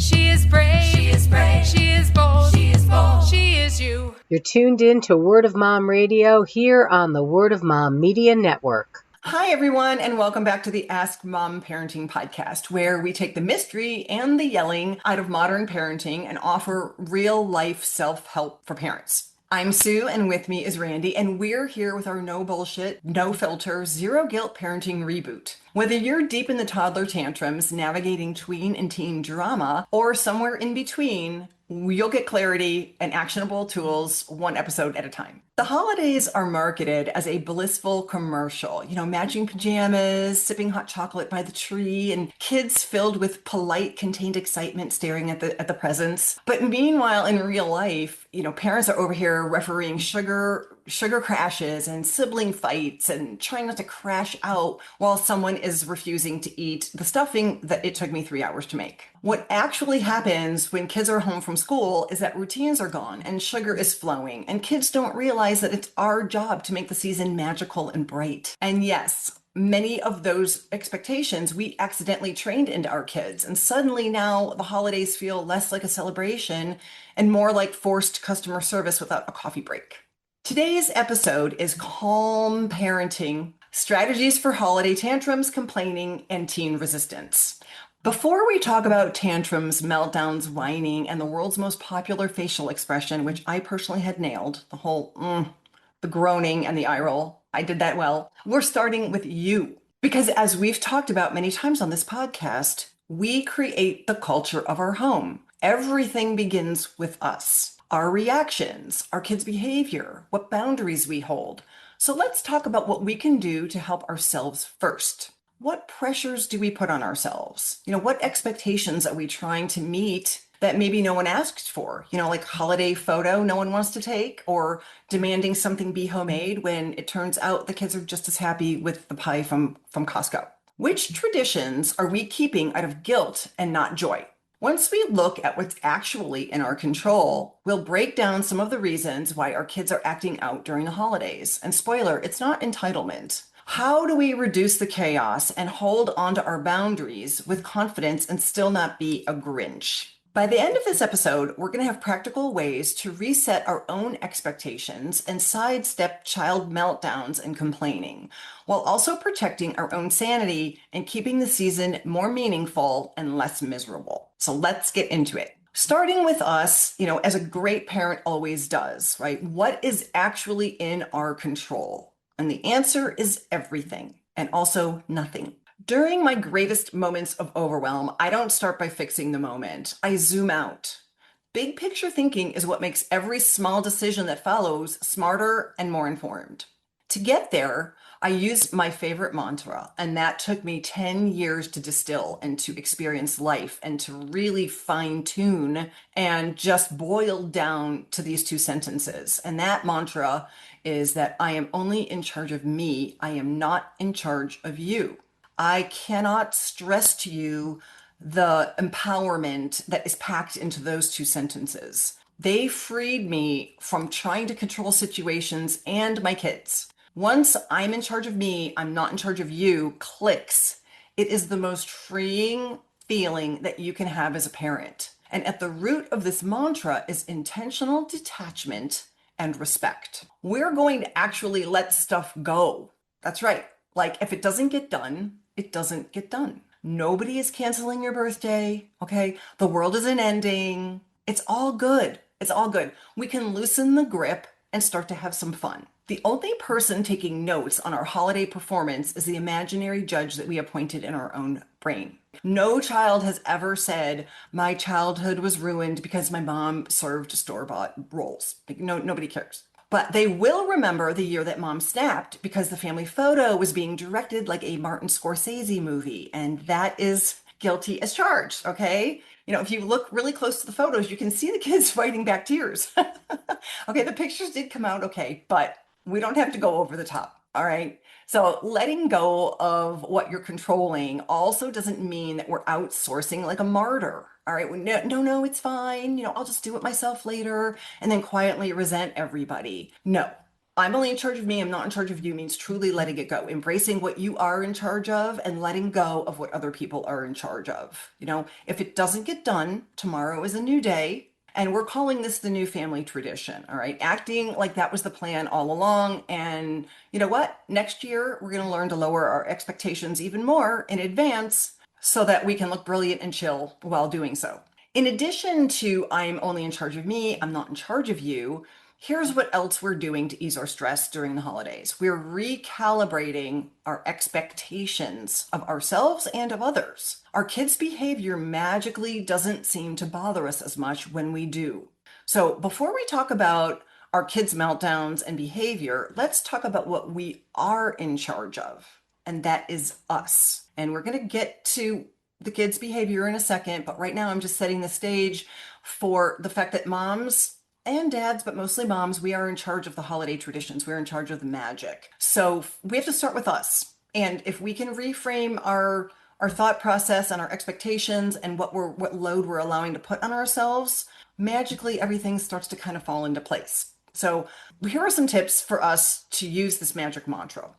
She is brave. She is brave. She is bold. She is bold. She is you. You're tuned in to Word of Mom Radio here on the Word of Mom Media Network. Hi, everyone, and welcome back to the Ask Mom Parenting podcast, where we take the mystery and the yelling out of modern parenting and offer real life self-help for parents. I'm Sue, and with me is Randy, and we're here with our no bullshit, no filter, zero guilt parenting reboot. Whether you're deep in the toddler tantrums, navigating tween and teen drama, or somewhere in between, you'll get clarity and actionable tools one episode at a time. The holidays are marketed as a blissful commercial, matching pajamas, sipping hot chocolate by the tree, and kids filled with polite, contained excitement staring at the presents. But meanwhile, in real life, parents are over here refereeing sugar crashes and sibling fights and trying not to crash out while someone is refusing to eat the stuffing that it took me 3 hours to make. What actually happens when kids are home from school is that routines are gone and sugar is flowing, and kids don't realize that it's our job to make the season magical and bright. And yes, many of those expectations we accidentally trained into our kids, and suddenly now the holidays feel less like a celebration and more like forced customer service without a coffee break. Today's episode is Calm Parenting: Strategies for Holiday Tantrums, Complaining, and Teen Resistance. Before we talk about tantrums, meltdowns, whining, and the world's most popular facial expression, which I personally had nailed, the whole the groaning and the eye roll, I did that well, we're starting with you. Because as we've talked about many times on this podcast, we create the culture of our home. Everything begins with us. Our reactions, our kids' behavior, what boundaries we hold. So let's talk about what we can do to help ourselves first. What pressures do we put on ourselves? What expectations are we trying to meet that maybe no one asked for? Like holiday photo no one wants to take, or demanding something be homemade when it turns out the kids are just as happy with the pie from Costco. Which traditions are we keeping out of guilt and not joy? Once we look at what's actually in our control, we'll break down some of the reasons why our kids are acting out during the holidays. And spoiler, it's not entitlement. How do we reduce the chaos and hold on to our boundaries with confidence and still not be a Grinch? By the end of this episode, we're going to have practical ways to reset our own expectations and sidestep child meltdowns and complaining, while also protecting our own sanity and keeping the season more meaningful and less miserable. So let's get into it. Starting with us, as a great parent always does, right? What is actually in our control? And the answer is everything, and also nothing. During my greatest moments of overwhelm, I don't start by fixing the moment. I zoom out. Big picture thinking is what makes every small decision that follows smarter and more informed. To get there, I used my favorite mantra, and that took me 10 years to distill and to experience life and to really fine tune and just boil down to these two sentences. And that mantra is that I am only in charge of me. I am not in charge of you. I cannot stress to you the empowerment that is packed into those two sentences. They freed me from trying to control situations and my kids. Once I'm in charge of me, I'm not in charge of you, clicks. It is the most freeing feeling that you can have as a parent. And at the root of this mantra is intentional detachment and respect. We're going to actually let stuff go. That's right. Like if it doesn't get done, it doesn't get done. Nobody is canceling your birthday, okay? The world isn't ending. It's all good. It's all good. We can loosen the grip and start to have some fun. The only person taking notes on our holiday performance is the imaginary judge that we appointed in our own brain. No child has ever said, my childhood was ruined because my mom served store-bought rolls. Nobody cares. But they will remember the year that mom snapped because the family photo was being directed like a Martin Scorsese movie. And that is guilty as charged, okay? If you look really close to the photos, you can see the kids fighting back tears. Okay, the pictures did come out okay, but we don't have to go over the top, all right? So letting go of what you're controlling also doesn't mean that we're outsourcing like a martyr, all right? No, it's fine. I'll just do it myself later and then quietly resent everybody. No, I'm only in charge of me, I'm not in charge of you means truly letting it go, embracing what you are in charge of and letting go of what other people are in charge of. If it doesn't get done, tomorrow is a new day. And we're calling this the new family tradition, all right? Acting like that was the plan all along. And you know what? Next year, we're going to learn to lower our expectations even more in advance so that we can look brilliant and chill while doing so. In addition to I'm only in charge of me, I'm not in charge of you, here's what else we're doing to ease our stress during the holidays. We're recalibrating our expectations of ourselves and of others. Our kids' behavior magically doesn't seem to bother us as much when we do. So before we talk about our kids' meltdowns and behavior, let's talk about what we are in charge of, and that is us. And we're going to get to the kids' behavior in a second, but right now I'm just setting the stage for the fact that moms and dads, but mostly moms, we are in charge of the holiday traditions. We're in charge of the magic. So we have to start with us. And if we can reframe our thought process and our expectations and what load we're allowing to put on ourselves, magically everything starts to kind of fall into place. So here are some tips for us to use this magic mantra.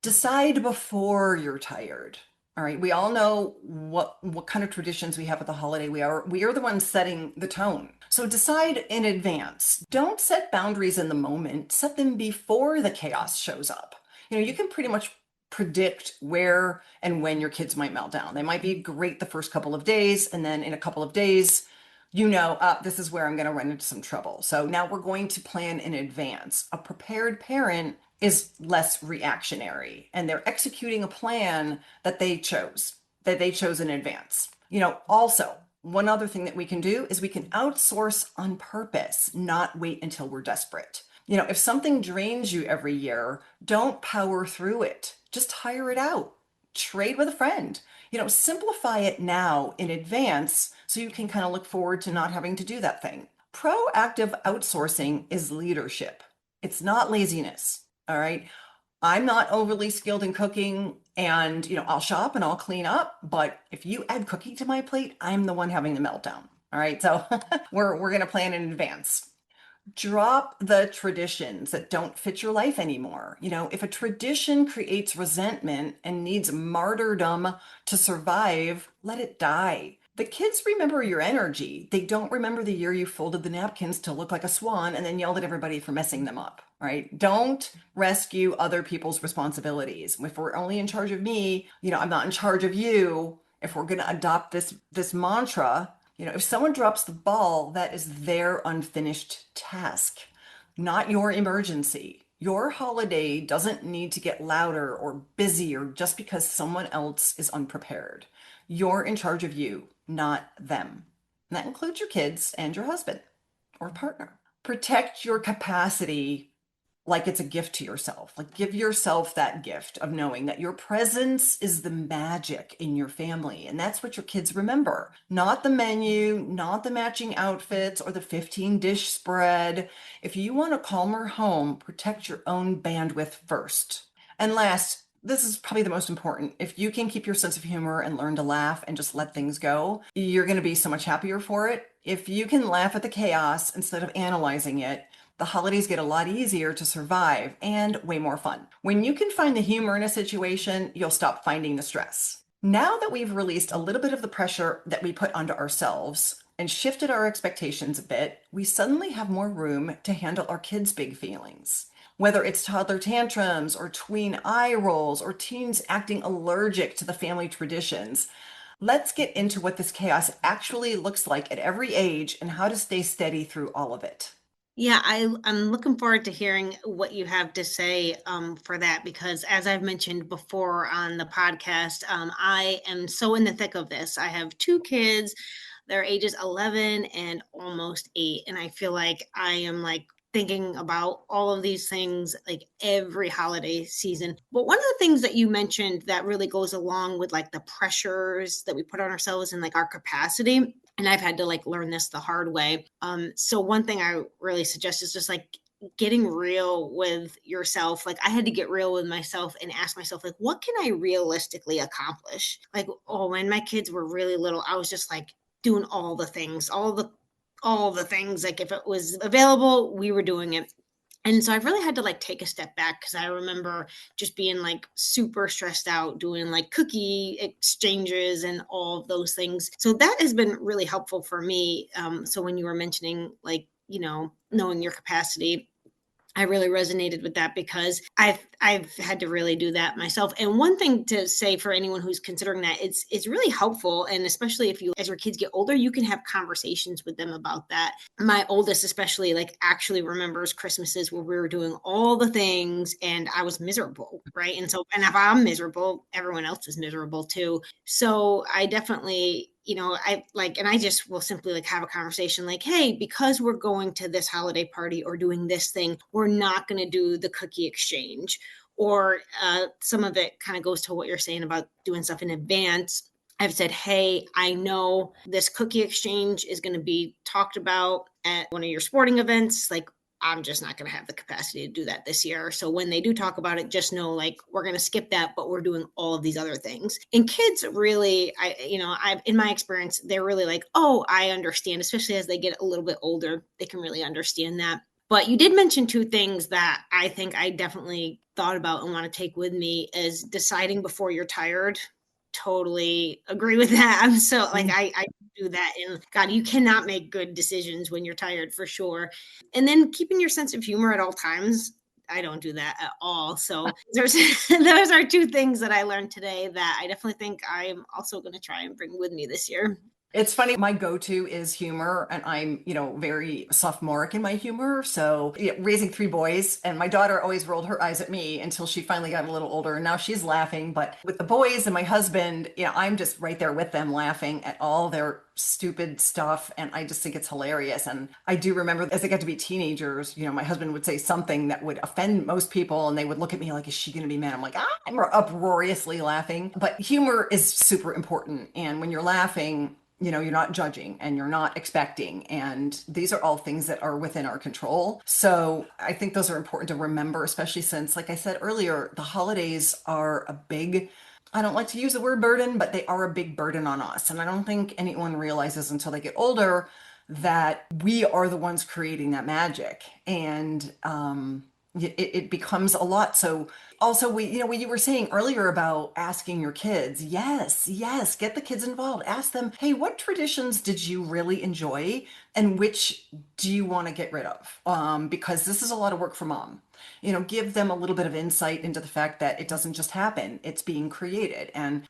Decide before you're tired. All right, we all know what kind of traditions we have at the holiday. We are the ones setting the tone. So decide in advance. Don't set boundaries in the moment. Set them before the chaos shows up. You can pretty much predict where and when your kids might melt down. They might be great the first couple of days, and then in a couple of days, this is where I'm going to run into some trouble. So now we're going to plan in advance. A prepared parent is less reactionary, and they're executing a plan that they chose in advance. Also, one other thing that we can do is we can outsource on purpose, not wait until we're desperate. If something drains you every year, don't power through it. Just hire it out. Trade with a friend. Simplify it now in advance so you can kind of look forward to not having to do that thing. Proactive outsourcing is leadership. It's not laziness. All right. I'm not overly skilled in cooking, and I'll shop and I'll clean up, but if you add cooking to my plate, I'm the one having the meltdown. All right. So we're going to plan in advance. Drop the traditions that don't fit your life anymore. If a tradition creates resentment and needs martyrdom to survive, let it die. The kids remember your energy. They don't remember the year you folded the napkins to look like a swan and then yelled at everybody for messing them up, right? Don't rescue other people's responsibilities. If we're only in charge of me, I'm not in charge of you. If we're going to adopt this mantra, if someone drops the ball, that is their unfinished task, not your emergency. Your holiday doesn't need to get louder or busier just because someone else is unprepared. You're in charge of you, not them. And that includes your kids and your husband or partner. Protect your capacity like it's a gift to yourself. Like, give yourself that gift of knowing that your presence is the magic in your family. And that's what your kids remember. Not the menu, not the matching outfits or the 15-dish spread. If you want a calmer home, protect your own bandwidth first. And last, this is probably the most important. If you can keep your sense of humor and learn to laugh and just let things go, you're going to be so much happier for it. If you can laugh at the chaos instead of analyzing it, the holidays get a lot easier to survive and way more fun. When you can find the humor in a situation, you'll stop finding the stress. Now that we've released a little bit of the pressure that we put onto ourselves and shifted our expectations a bit, we suddenly have more room to handle our kids' big feelings. Whether it's toddler tantrums or tween eye rolls or teens acting allergic to the family traditions, let's get into what this chaos actually looks like at every age and how to stay steady through all of it. Yeah, I'm looking forward to hearing what you have to say for that because, as I've mentioned before on the podcast, I am so in the thick of this. I have two kids, they're ages 11 and almost 8, and I feel like I am like thinking about all of these things like every holiday season. But one of the things that you mentioned that really goes along with like the pressures that we put on ourselves and like our capacity, and I've had to like learn this the hard way. So one thing I really suggest is just like getting real with yourself. Like I had to get real with myself and ask myself, like, what can I realistically accomplish? Like, when my kids were really little, I was just like doing all the things, all the things. Like if it was available, we were doing it. And so I've really had to like take a step back because I remember just being like super stressed out doing like cookie exchanges and all of those things. So that has been really helpful for me. So when you were mentioning like, knowing your capacity, I really resonated with that because I've had to really do that myself. And one thing to say for anyone who's considering that, it's really helpful. And especially if you, as your kids get older, you can have conversations with them about that. My oldest especially like actually remembers Christmases where we were doing all the things and I was miserable, right? And so, and if I'm miserable, everyone else is miserable too. So I definitely, I like, and I just will simply like have a conversation like, hey, because we're going to this holiday party or doing this thing, we're not going to do the cookie exchange. Or some of it kind of goes to what you're saying about doing stuff in advance. I've said, hey, I know this cookie exchange is going to be talked about at one of your sporting events. Like, I'm just not going to have the capacity to do that this year. So when they do talk about it, just know like we're going to skip that, but we're doing all of these other things. And kids really, I've in my experience, they're really like, oh, I understand, especially as they get a little bit older, they can really understand that. But you did mention two things that I think I definitely thought about and want to take with me is deciding before you're tired. Totally agree with that. I'm so like, I do that. And God, you cannot make good decisions when you're tired for sure. And then keeping your sense of humor at all times. I don't do that at all. So those are two things that I learned today that I definitely think I'm also going to try and bring with me this year. It's funny. My go-to is humor, and I'm, very sophomoric in my humor. So raising three boys, and my daughter always rolled her eyes at me until she finally got a little older, and now she's laughing. But with the boys and my husband, I'm just right there with them laughing at all their stupid stuff, and I just think it's hilarious. And I do remember as they got to be teenagers, my husband would say something that would offend most people, and they would look at me like, is she going to be mad? I'm like, I'm uproariously laughing. But humor is super important, and when you're laughing, you're not judging and you're not expecting. And these are all things that are within our control. So I think those are important to remember, especially since, like I said earlier, the holidays are a big, I don't like to use the word burden, but they are a big burden on us. And I don't think anyone realizes until they get older that we are the ones creating that magic. And it becomes a lot. So also what you were saying earlier about asking your kids, yes, get the kids involved. Ask them, hey, what traditions did you really enjoy and which do you want to get rid of? Because this is a lot of work for mom. Give them a little bit of insight into the fact that it doesn't just happen, it's being created. And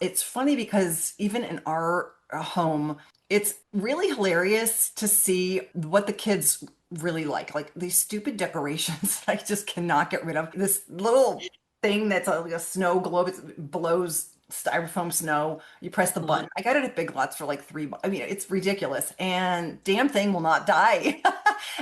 it's funny because even in our home, it's really hilarious to see what the kids really like these stupid decorations that I just cannot get rid of. This little thing that's like a snow globe, it blows styrofoam snow. You press the button. I got it at Big Lots for like $3. I mean, it's ridiculous, and damn thing will not die.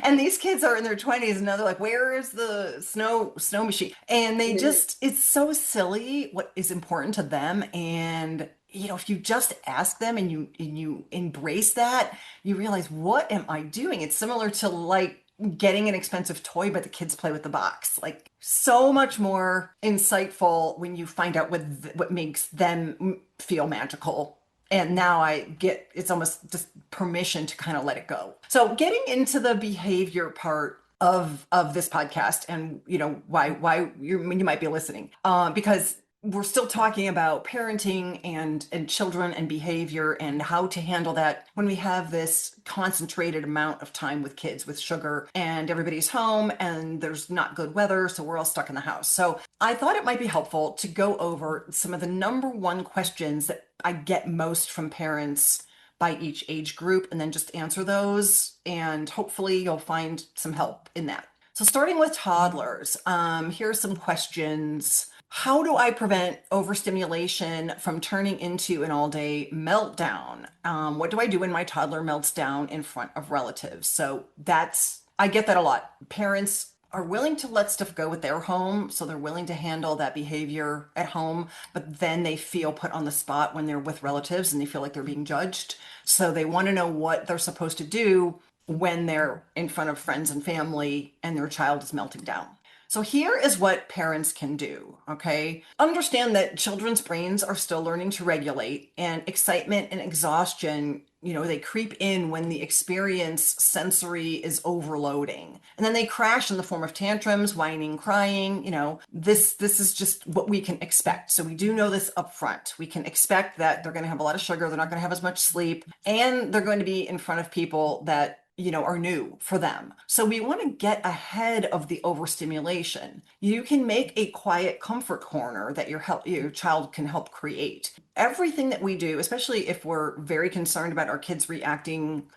And these kids are in their 20s, and now they're like, "Where is the snow machine?" And they just—it's so silly what is important to them. And if you just ask them and you embrace that, you realize, what am I doing? It's similar to like getting an expensive toy, but the kids play with the box. Like so much more insightful when you find out what makes them feel magical. And now it's almost just permission to kind of let it go. So getting into the behavior part of this podcast, and why you might be listening, because we're still talking about parenting and children and behavior and how to handle that when we have this concentrated amount of time with kids with sugar and everybody's home and there's not good weather, so we're all stuck in the house. So I thought it might be helpful to go over some of the number one questions that I get most from parents by each age group, and then just answer those, and hopefully you'll find some help in that. So starting with toddlers, here are some questions. How do I prevent overstimulation from turning into an all-day meltdown? What do I do when my toddler melts down in front of relatives? So I get that a lot. Parents are willing to let stuff go with their home, so they're willing to handle that behavior at home, but then they feel put on the spot when they're with relatives and they feel like they're being judged. So they want to know what they're supposed to do when they're in front of friends and family and their child is melting down. So here is what parents can do, okay? Understand that children's brains are still learning to regulate, and excitement and exhaustion they creep in when the experience sensory is overloading. And then they crash in the form of tantrums, whining, crying. This is just what we can expect. So we do know this up front. We can expect that they're going to have a lot of sugar, they're not going to have as much sleep, and they're going to be in front of people that are new for them. So we want to get ahead of the overstimulation. You can make a quiet comfort corner that your child can help create. Everything that we do, especially if we're very concerned about our kids reacting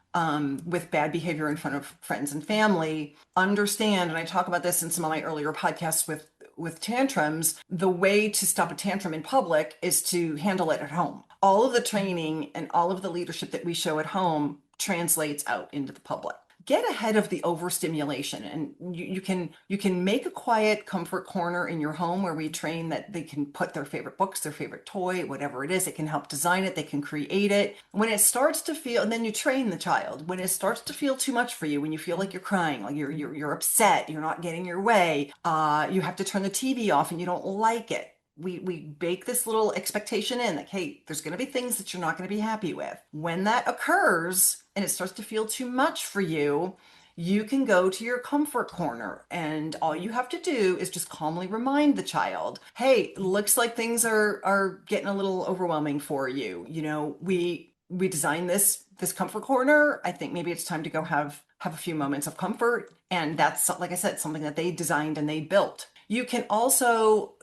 with bad behavior in front of friends and family, understand, and I talk about this in some of my earlier podcasts with tantrums, the way to stop a tantrum in public is to handle it at home. All of the training and all of the leadership that we show at home translates out into the public. Get ahead of the overstimulation, and you can make a quiet comfort corner in your home where we train that they can put their favorite books, their favorite toy, whatever it is. It can help design it, they can create it. When it starts to feel, and then you train the child, when it starts to feel too much for you, when you feel like you're crying, like you're upset, you're not getting your way, you have to turn the TV off and you don't like it. We bake this little expectation in that, hey, there's going to be things that you're not going to be happy with. When that occurs and it starts to feel too much for you, you can go to your comfort corner, and all you have to do is just calmly remind the child, hey, looks like things are getting a little overwhelming for you. We designed this comfort corner. I think maybe it's time to go have a few moments of comfort. And that's, like I said, something that they designed and they built. You can also,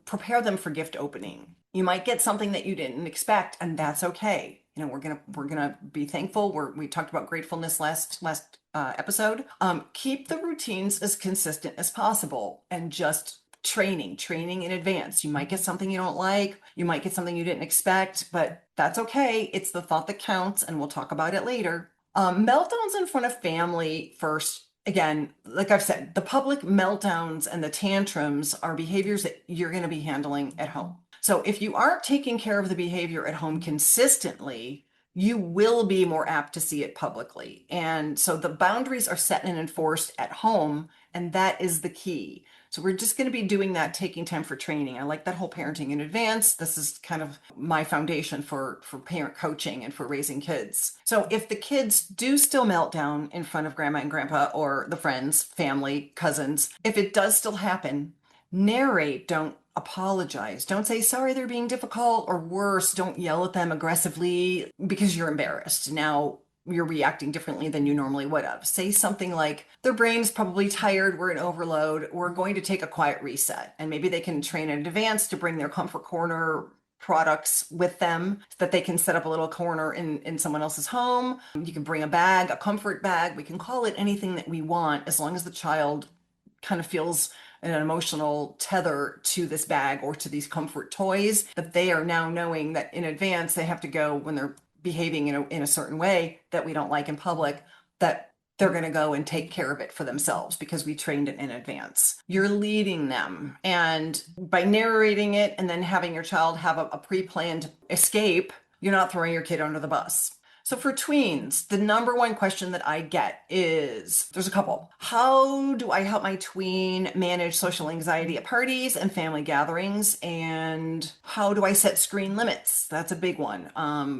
prepare them for gift opening. You might get something that you didn't expect, and that's okay. We're gonna be thankful. We talked about gratefulness last episode. Keep the routines as consistent as possible, and just training in advance. You might get something you don't like. You might get something you didn't expect, but that's okay. It's the thought that counts, and we'll talk about it later. Meltdowns in front of family first. Again, like I've said, the public meltdowns and the tantrums are behaviors that you're going to be handling at home. So if you aren't taking care of the behavior at home consistently, you will be more apt to see it publicly. And so the boundaries are set and enforced at home, and that is the key. So we're just going to be doing that, taking time for training. I like that whole parenting in advance. This is kind of my foundation for parent coaching and for raising kids. So if the kids do still melt down in front of grandma and grandpa or the friends, family, cousins, if it does still happen, narrate, don't apologize. Don't say sorry they're being difficult, or worse, don't yell at them aggressively because you're embarrassed. Now you're reacting differently than you normally would have. Say something like, their brain's probably tired, we're in overload, we're going to take a quiet reset. And maybe they can train in advance to bring their comfort corner products with them so that they can set up a little corner in someone else's home. You can bring a bag, a comfort bag. We can call it anything that we want, as long as the child kind of feels an emotional tether to this bag or to these comfort toys, that they are now knowing that in advance they have to go, when they're behaving in a certain way that we don't like in public, that they're going to go and take care of it for themselves because we trained it in advance. You're leading them, and by narrating it and then having your child have a pre-planned escape, you're not throwing your kid under the bus. So for tweens, the number one question that I get is, there's a couple. How do I help my tween manage social anxiety at parties and family gatherings? And how do I set screen limits? That's a big one,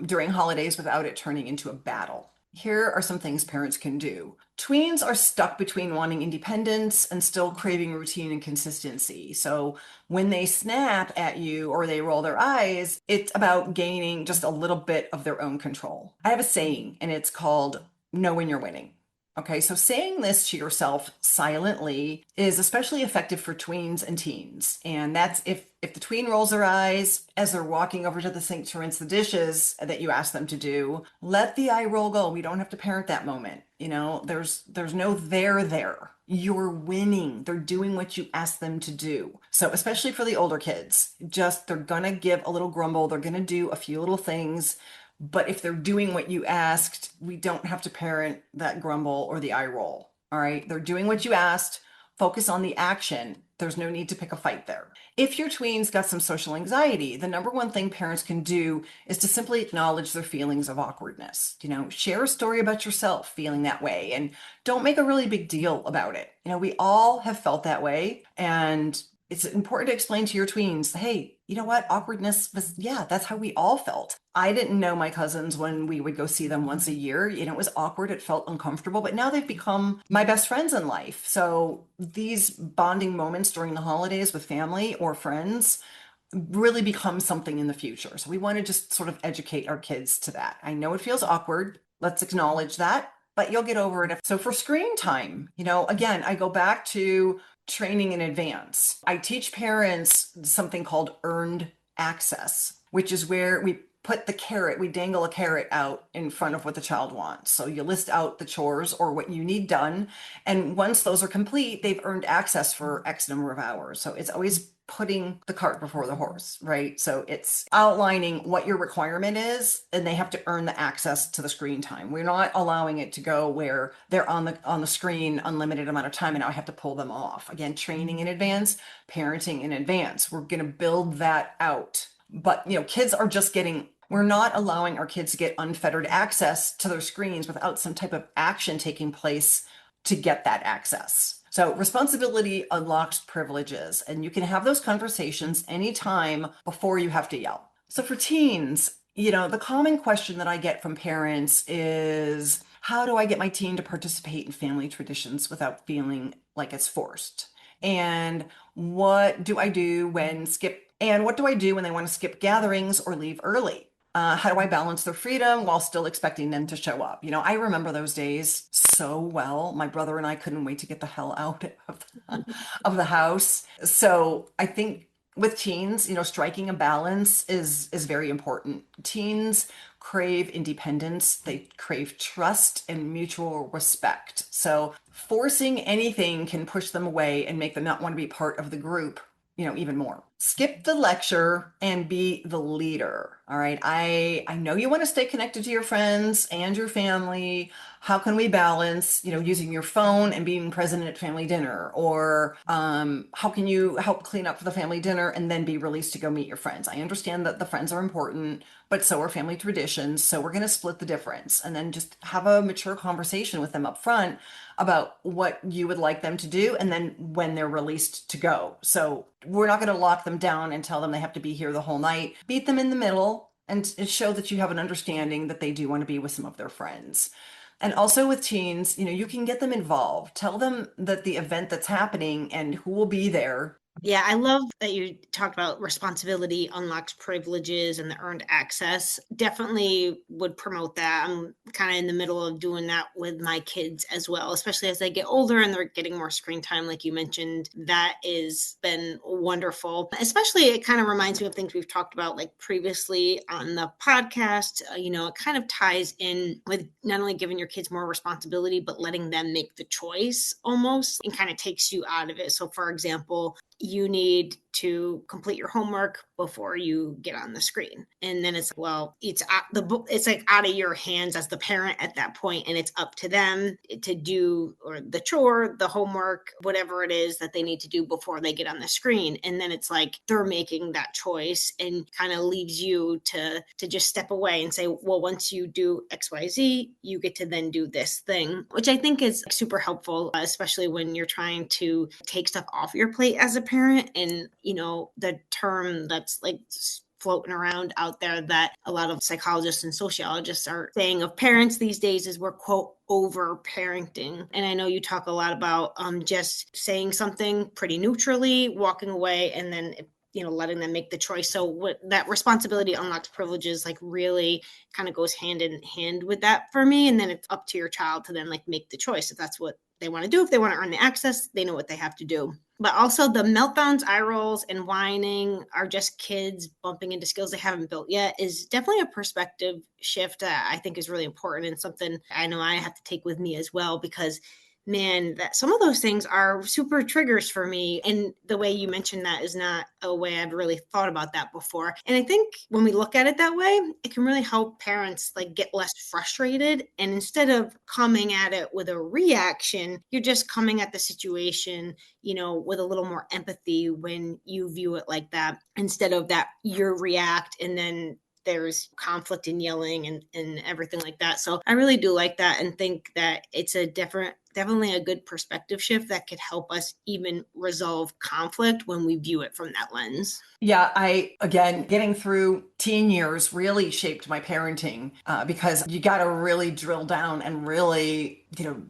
during holidays without it turning into a battle. Here are some things parents can do. Tweens are stuck between wanting independence and still craving routine and consistency. So when they snap at you or they roll their eyes, it's about gaining just a little bit of their own control. I have a saying, and it's called, know when you're winning. Okay, so saying this to yourself silently is especially effective for tweens and teens. And that's if the tween rolls their eyes as they're walking over to the sink to rinse the dishes that you ask them to do, let the eye roll go. We don't have to parent that moment. There's no there. You're winning. They're doing what you ask them to do. So especially for the older kids, they're gonna give a little grumble. They're gonna do a few little things. But if they're doing what you asked, we don't have to parent that grumble or the eye roll. All right. They're doing what you asked. Focus on the action. There's no need to pick a fight there. If your tween's got some social anxiety, the number one thing parents can do is to simply acknowledge their feelings of awkwardness. Share a story about yourself feeling that way, and don't make a really big deal about it. We all have felt that way, and it's important to explain to your tweens, hey, you know what? Awkwardness was, yeah, that's how we all felt. I didn't know my cousins when we would go see them once a year. It was awkward. It felt uncomfortable, but now they've become my best friends in life. So these bonding moments during the holidays with family or friends really become something in the future. So we want to just sort of educate our kids to that. I know it feels awkward. Let's acknowledge that, but you'll get over it. So for screen time, again, I go back to training in advance. I teach parents something called earned access, which is where we dangle a carrot out in front of what the child wants. So you list out the chores or what you need done. And once those are complete, they've earned access for X number of hours. So it's always putting the cart before the horse, right? So it's outlining what your requirement is, and they have to earn the access to the screen time. We're not allowing it to go where they're on the screen unlimited amount of time and now I have to pull them off. Again, training in advance, parenting in advance. We're going to build that out. But, kids are just we're not allowing our kids to get unfettered access to their screens without some type of action taking place to get that access. So responsibility unlocks privileges, and you can have those conversations anytime before you have to yell. So for teens, the common question that I get from parents is, how do I get my teen to participate in family traditions without feeling like it's forced? And what do I do when they want to skip gatherings or leave early? How do I balance their freedom while still expecting them to show up? I remember those days so well. My brother and I couldn't wait to get the hell out of the house. So I think with teens, striking a balance is very important. Teens crave independence, they crave trust and mutual respect. So forcing anything can push them away and make them not want to be part of the group, even more. Skip the lecture and be the leader. All right. I know you want to stay connected to your friends and your family. How can we balance, using your phone and being present at family dinner? Or how can you help clean up for the family dinner and then be released to go meet your friends? I understand that the friends are important, but so are family traditions. So we're going to split the difference and then just have a mature conversation with them up front about what you would like them to do and then when they're released to go. So we're not going to lock them down and tell them they have to be here the whole night. Beat them in the middle and show that you have an understanding that they do want to be with some of their friends. And also with teens, you can get them involved. Tell them that the event that's happening and who will be there. Yeah, I love that you talked about responsibility unlocks privileges and the earned access. Definitely would promote that. I'm kind of in the middle of doing that with my kids as well, especially as they get older and they're getting more screen time, like you mentioned. That has been wonderful. Especially, it kind of reminds me of things we've talked about like previously on the podcast. It kind of ties in with not only giving your kids more responsibility, but letting them make the choice almost, and kind of takes you out of it. So for example, you need to complete your homework before you get on the screen. And then it's, well, it's like out of your hands as the parent at that point, and it's up to them to do or the chore, the homework, whatever it is that they need to do before they get on the screen. And then it's like they're making that choice and kind of leaves you to just step away and say, well, once you do XYZ, you get to then do this thing, which I think is super helpful, especially when you're trying to take stuff off your plate as a parent. And the term that's like floating around out there that a lot of psychologists and sociologists are saying of parents these days is we're, quote, over parenting. And I know you talk a lot about just saying something pretty neutrally, walking away, and then letting them make the choice. So what that responsibility unlocks privileges like really kind of goes hand in hand with that for me. And then it's up to your child to then like make the choice if that's what they want to do. If they want to earn the access, they know what they have to do. But also the meltdowns, eye rolls, and whining are just kids bumping into skills they haven't built yet is definitely a perspective shift that I think is really important and something I know I have to take with me as well, because man, that some of those things are super triggers for me. And the way you mentioned that is not a way I've really thought about that before. And I think when we look at it that way, it can really help parents like get less frustrated. And instead of coming at it with a reaction, you're just coming at the situation, with a little more empathy when you view it like that, instead of that you react and then there's conflict and yelling and everything like that. So I really do like that and think that it's a different definitely a good perspective shift that could help us even resolve conflict when we view it from that lens. Yeah, again, getting through teen years really shaped my parenting because you got to really drill down and really,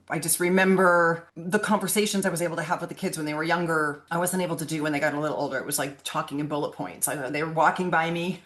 I just remember the conversations I was able to have with the kids when they were younger. I wasn't able to do when they got a little older. It was like talking in bullet points. They were walking by me,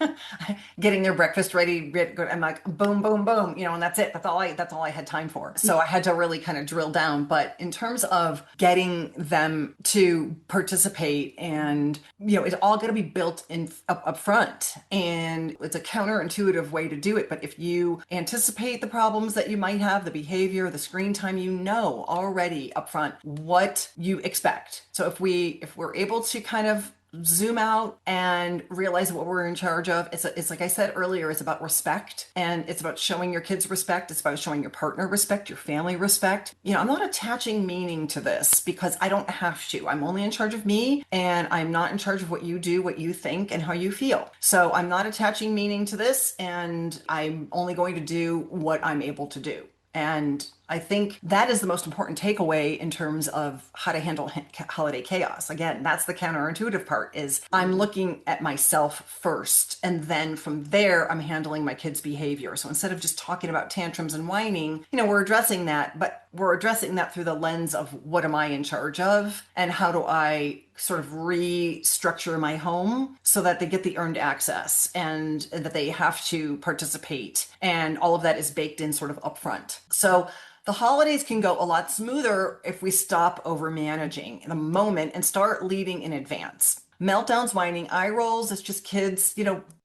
getting their breakfast ready. I'm like, boom, boom, boom, and that's it. That's all I had time for. So I had to really kind of drill down. But in terms of getting them to participate and, it's all going to be built in up front, and it's a counterintuitive way to do it. But if you anticipate the problems that you might have, the behavior, the screen time, already up front what you expect. So if we're able to kind of zoom out and realize what we're in charge of. It's like I said earlier, it's about respect, and it's about showing your kids respect. It's about showing your partner respect, your family respect. I'm not attaching meaning to this because I don't have to. I'm only in charge of me, and I'm not in charge of what you do, what you think, and how you feel. So I'm not attaching meaning to this, and I'm only going to do what I'm able to do. And I think that is the most important takeaway in terms of how to handle holiday chaos. Again, that's the counterintuitive part, is I'm looking at myself first, and then from there, I'm handling my kids' behavior. So instead of just talking about tantrums and whining, we're addressing that, but we're addressing that through the lens of what am I in charge of, and how do I sort of restructure my home so that they get the earned access and that they have to participate. And all of that is baked in sort of upfront. So the holidays can go a lot smoother if we stop over managing in the moment and start leading in advance. Meltdowns, whining, eye rolls, it's just kids,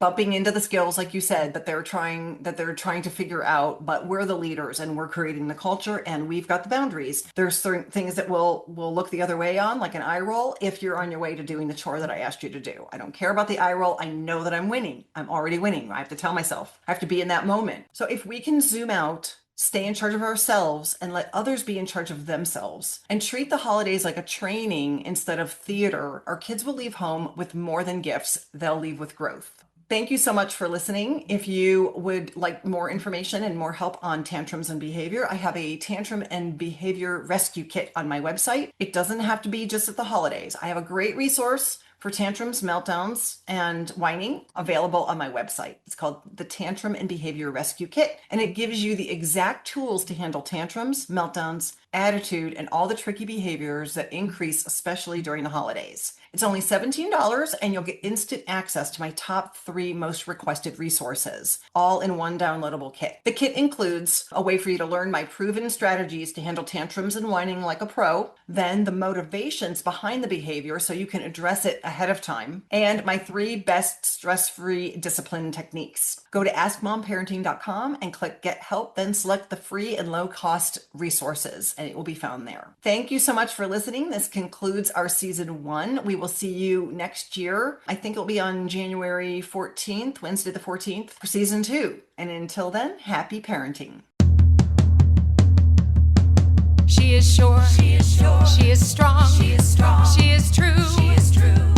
bumping into the skills, like you said, that they're trying to figure out, but we're the leaders and we're creating the culture and we've got the boundaries. There's certain things that we'll look the other way on, like an eye roll, if you're on your way to doing the chore that I asked you to do. I don't care about the eye roll. I know that I'm winning. I'm already winning. I have to tell myself, I have to be in that moment. So if we can zoom out, stay in charge of ourselves, and let others be in charge of themselves, and treat the holidays like a training instead of theater, our kids will leave home with more than gifts. They'll leave with growth. Thank you so much for listening. If you would like more information and more help on tantrums and behavior, I have a tantrum and behavior rescue kit on my website. It doesn't have to be just at the holidays. I have a great resource for tantrums, meltdowns, and whining available on my website. It's called the Tantrum and Behavior Rescue Kit, and it gives you the exact tools to handle tantrums, meltdowns, attitude, and all the tricky behaviors that increase, especially during the holidays. It's only $17, and you'll get instant access to my top 3 most requested resources, all in one downloadable kit. The kit includes a way for you to learn my proven strategies to handle tantrums and whining like a pro, then the motivations behind the behavior so you can address it ahead of time, and my 3 best stress-free discipline techniques. Go to askmomparenting.com and click Get Help, then select the free and low-cost resources, and it will be found there. Thank you so much for listening. This concludes our season 1. We will see you next year. I think it'll be on January 14th, Wednesday the 14th, for season 2. And until then, happy parenting. She is sure. She is sure. She is strong. She is strong. She is true. She is true.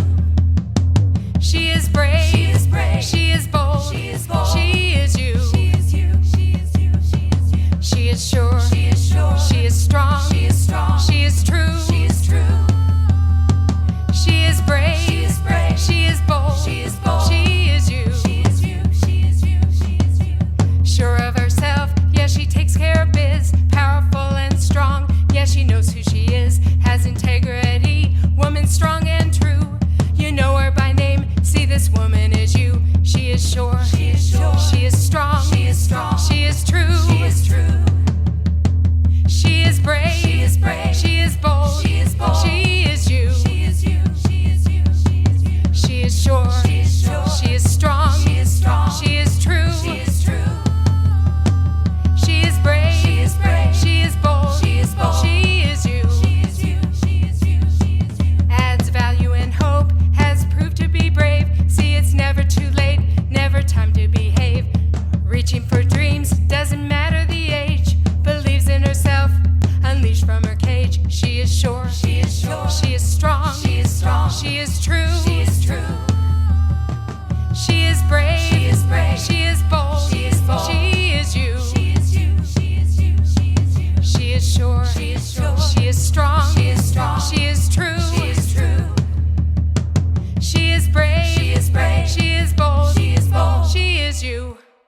She is brave. She is brave. She is bold. She is bold. She is you. She is you. She is you. She is you. She is sure. She is sure. She is strong. She is strong. She is true. She is true. She is brave. She is brave. She is bold. She is bold. She is you. She is you. She is you. She is you. Sure of herself, yeah, she takes care of biz. Powerful and strong, yeah, she knows who she is. Has integrity, woman strong and true. You know her by name. See, this woman is you. She is sure. She is sure. She is strong. She is strong. She is true. She is true. She is brave. She is brave. She is bold. She is bold. She is you. She is you. She is you. She is you. She is sure. She is sure. She is strong. She is strong. She is true. She is true. She is brave. She is brave. She is bold. She is bold. She is you. She is you. She is you. She is you. Adds value and hope. Has proved to be brave. See, it's never too late. Never time to behave. Reaching for dreams. Doesn't matter the age. Believes in herself. Unleashed from her cage. She is sure. She is sure. She is strong. She is strong. She is true. She is true. She is brave. She is brave. She is bold. She is bold. She is you. She is you. She is you. She is you. She is is sure. She is sure. She is strong. She is strong. She is true. She is true. She is brave. She is brave. She is bold. She is bold. She is you.